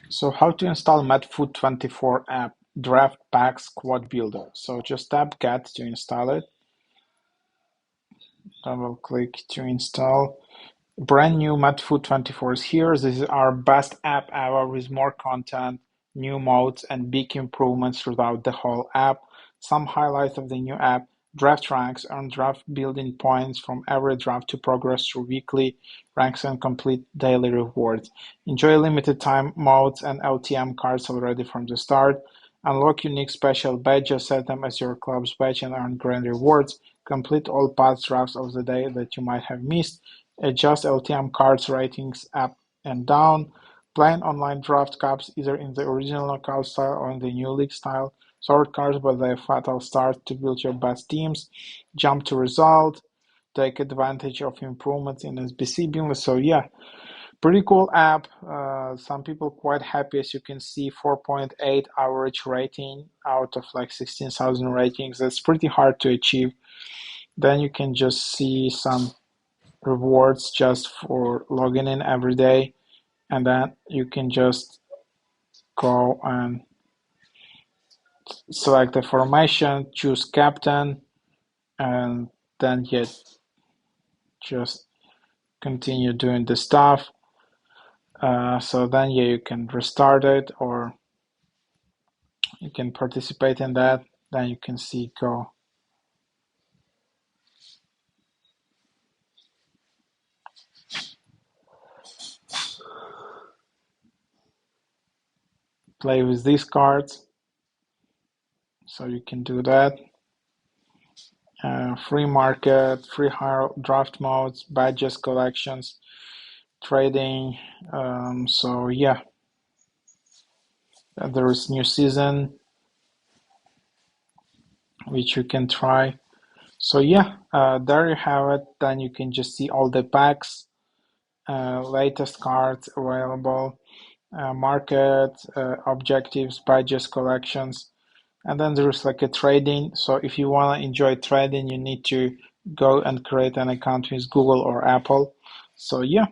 So how to install MADFUT 24 app draft pack squad builder. So just tap get to install it. Double click to install. Brand new MADFUT 24 is here. This is our best app ever with more content, new modes, and big improvements throughout the whole app. Some highlights of the new app: draft ranks, earn draft building points from every draft to progress through weekly ranks and complete daily rewards. Enjoy limited time modes and LTM cards already from the start. Unlock unique special badges, set them as your club's badge and earn grand rewards. Complete all past drafts of the day that you might have missed. Adjust LTM cards ratings up and down. Plan online draft cups either in the original knockout style or in the new league style. Sort cards by their fatal start to build your best teams. Jump to result. Take advantage of improvements in SBC building. So yeah, pretty cool app. Some people quite happy, as you can see, 4.8 average rating out of like 16,000 ratings. That's pretty hard to achieve. Then you can just see some rewards just for logging in every day, and then you can just go and select the formation, choose captain, and then just continue doing the stuff. So then you can restart it, or you can participate in that. Then you can see go play with these cards. So you can do that. Free market, free hire draft modes, badges, collections, trading. So yeah, there is new season which you can try. So yeah, there you have it. Then you can just see all the packs, latest cards available, market, objectives, badges, collections, and then there's like a trading. So if you want to enjoy trading, you need to go and create an account with Google or Apple. So yeah,